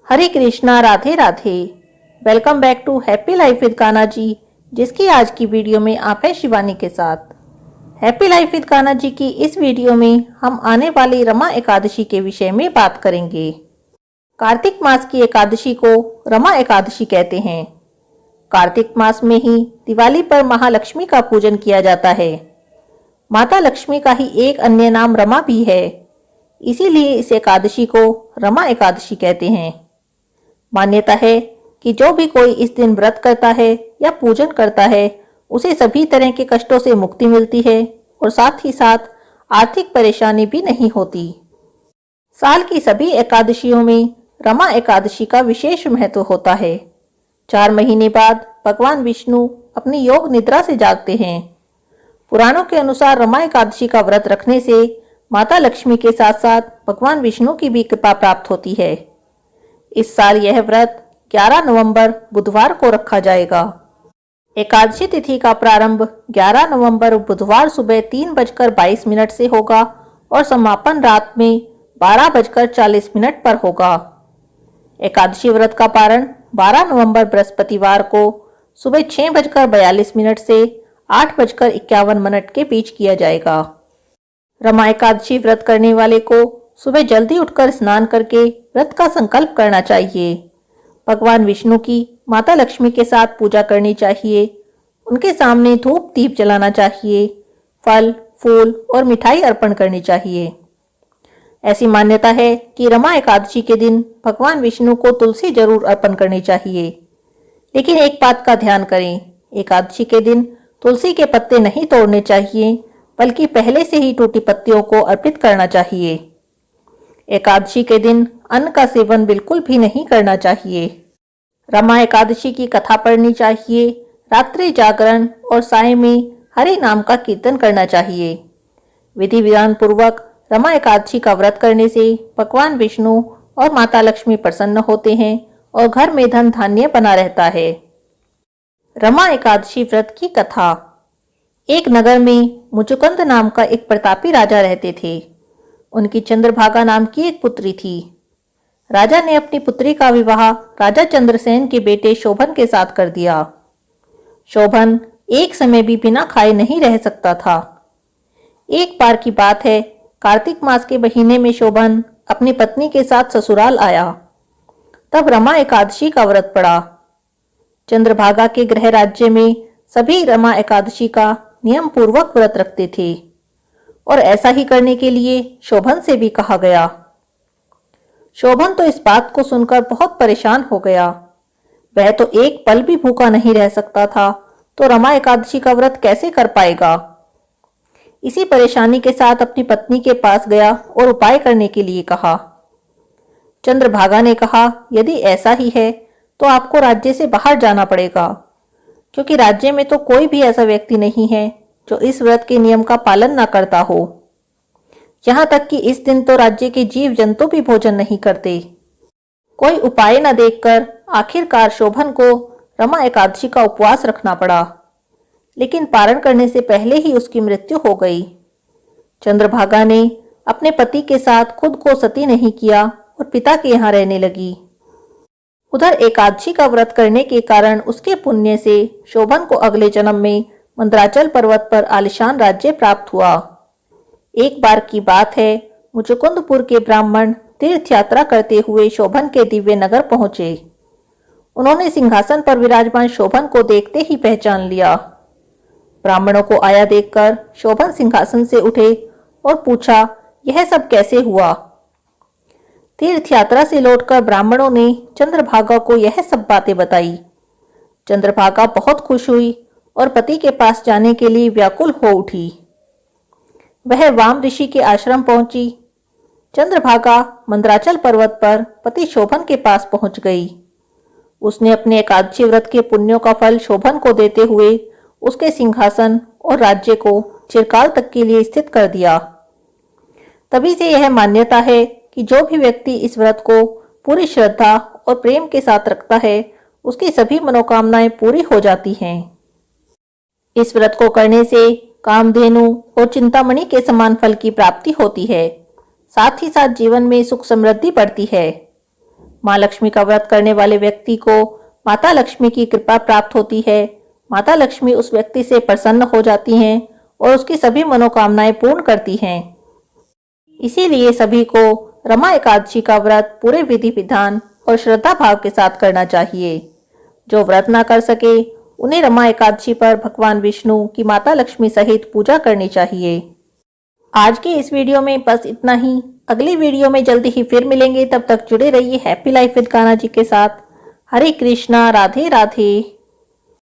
Hare Krishna, Radhe Radhe. Welcome back to happy life with Kanha ji, जिसकी आज की वीडियो में आप है शिवानी के साथ। हैप्पी लाइफ विद कान्हा जी की इस वीडियो में हम आने वाली रमा एकादशी के विषय में बात करेंगे। कार्तिक मास की एकादशी को रमा एकादशी कहते हैं। कार्तिक मास में ही दिवाली पर महालक्ष्मी का पूजन किया जाता है। माता लक्ष्मी का ही एक अन्य नाम रमा भी है, इसीलिए इस एकादशी को रमा एकादशी कहते हैं। मान्यता है कि जो भी कोई इस दिन व्रत करता है या पूजन करता है, उसे सभी तरह के कष्टों से मुक्ति मिलती है और साथ ही साथ आर्थिक परेशानी भी नहीं होती। साल की सभी एकादशियों में रमा एकादशी का विशेष महत्व होता है। 4 महीने बाद भगवान विष्णु अपनी योग निद्रा से जागते हैं। पुराणों के अनुसार रमा एकादशी का व्रत रखने से माता लक्ष्मी के साथ साथ भगवान विष्णु की भी कृपा प्राप्त होती है। इस साल यह व्रत 11 नवंबर बुधवार को रखा जाएगा। एकादशी तिथि का प्रारंभ 11 नवंबर बुधवार सुबह 3:22 से होगा और समापन रात में 12:40 पर होगा। एकादशी व्रत का पारण 12 नवंबर बृहस्पतिवार को सुबह 6:42 से 8:51 के बीच किया जाएगा। रमा एकादशी व्रत करने वाले को सुबह जल्दी उठकर स्नान करके व्रत का संकल्प करना चाहिए। भगवान विष्णु की माता लक्ष्मी के साथ पूजा करनी चाहिए। उनके सामने धूप दीप जलाना चाहिए। फल, फूल और मिठाई अर्पण करनी चाहिए। ऐसी मान्यता है कि रमा एकादशी के दिन भगवान विष्णु को तुलसी जरूर अर्पण करनी चाहिए। लेकिन एक बात का ध्यान करें, एकादशी के दिन तुलसी के पत्ते नहीं तोड़ने चाहिए, बल्कि पहले से ही टूटी पत्तियों को अर्पित करना चाहिए। एकादशी के दिन अन्न का सेवन बिल्कुल भी नहीं करना चाहिए। रमा एकादशी की कथा पढ़नी चाहिए। रात्रि जागरण और साय में हरि नाम का कीर्तन करना चाहिए। विधि विधान पूर्वक रमा एकादशी का व्रत करने से भगवान विष्णु और माता लक्ष्मी प्रसन्न होते हैं और घर में धन धान्य बना रहता है। रमा एकादशी व्रत की कथा। एक नगर में मुचुकुंद नाम का एक प्रतापी राजा रहते थे। उनकी चंद्रभागा नाम की एक पुत्री थी। राजा ने अपनी पुत्री का विवाह राजा चंद्रसेन के बेटे शोभन के साथ कर दिया। शोभन एक समय भी बिना खाए नहीं रह सकता था। एक बार की बात है, कार्तिक मास के महीने में शोभन अपनी पत्नी के साथ ससुराल आया। तब रमा एकादशी का व्रत पड़ा। चंद्रभागा के गृह राज्य में सभी रमा एकादशी का नियम पूर्वक व्रत रखते थे और ऐसा ही करने के लिए शोभन से भी कहा गया। शोभन तो इस बात को सुनकर बहुत परेशान हो गया। वह तो एक पल भी भूखा नहीं रह सकता था, तो रमा एकादशी का व्रत कैसे कर पाएगा। इसी परेशानी के साथ अपनी पत्नी के पास गया और उपाय करने के लिए कहा। चंद्रभागा ने कहा, यदि ऐसा ही है तो आपको राज्य से बाहर जाना पड़ेगा, क्योंकि राज्य में तो कोई भी ऐसा व्यक्ति नहीं है जो इस व्रत के नियम का पालन न करता हो। यहाँ तक कि इस दिन तो राज्य के जीव जंतु भी भोजन नहीं करते। कोई उपाय न देखकर आखिरकार शोभन को रमा एकादशी का उपवास रखना पड़ा, लेकिन पारण करने से पहले ही उसकी मृत्यु हो गई। चंद्रभागा ने अपने पति के साथ खुद को सती नहीं किया और पिता के यहाँ रहने लगी। उधर एकादशी का व्रत करने के कारण उसके पुण्य से शोभन को अगले जन्म में मंदराचल पर्वत पर आलिशान राज्य प्राप्त हुआ। एक बार की बात है, मुचुकुंदपुर के ब्राह्मण तीर्थ यात्रा करते हुए शोभन के दिव्य नगर पहुंचे। उन्होंने सिंहासन पर विराजमान शोभन को देखते ही पहचान लिया। ब्राह्मणों को आया देखकर शोभन सिंहासन से उठे और पूछा, यह सब कैसे हुआ। तीर्थ यात्रा से लौटकर ब्राह्मणों ने चंद्रभागा को यह सब बातें बताई। चंद्रभागा बहुत खुश हुई और पति के पास जाने के लिए व्याकुल हो उठी। वह वाम ऋषि के आश्रम पहुंची। चंद्रभागा मंदराचल पर्वत पर पति शोभन के पास पहुंच गई। उसने अपने एकादशी व्रत के पुण्यों का फल शोभन को देते हुए उसके सिंहासन और राज्य को चिरकाल तक के लिए स्थित कर दिया। तभी से यह मान्यता है कि जो भी व्यक्ति इस व्रत को पूरी श्रद्धा और प्रेम के साथ रखता है, उसकी सभी मनोकामनाएं पूरी हो जाती हैं। इस व्रत को करने से कामधेनु और चिंतामणि के समान फल की प्राप्ति होती है। साथ ही साथ जीवन में सुख समृद्धि बढ़ती है। माँ लक्ष्मी का व्रत करने वाले व्यक्ति को माता लक्ष्मी की कृपा प्राप्त होती है। माता लक्ष्मी उस व्यक्ति से प्रसन्न हो जाती हैं और उसकी सभी मनोकामनाएं पूर्ण करती हैं। इसीलिए सभी को रमा एकादशी का व्रत पूरे विधि विधान और श्रद्धा भाव के साथ करना चाहिए। जो व्रत ना कर सके उन्हें रमा एकादशी पर भगवान विष्णु की माता लक्ष्मी सहित पूजा करनी चाहिए। आज के इस वीडियो में बस इतना ही। अगली वीडियो में जल्दी ही फिर मिलेंगे। तब तक जुड़े रहिए हैप्पी लाइफ विद कान्हा जी के साथ। हरे कृष्णा, राधे राधे।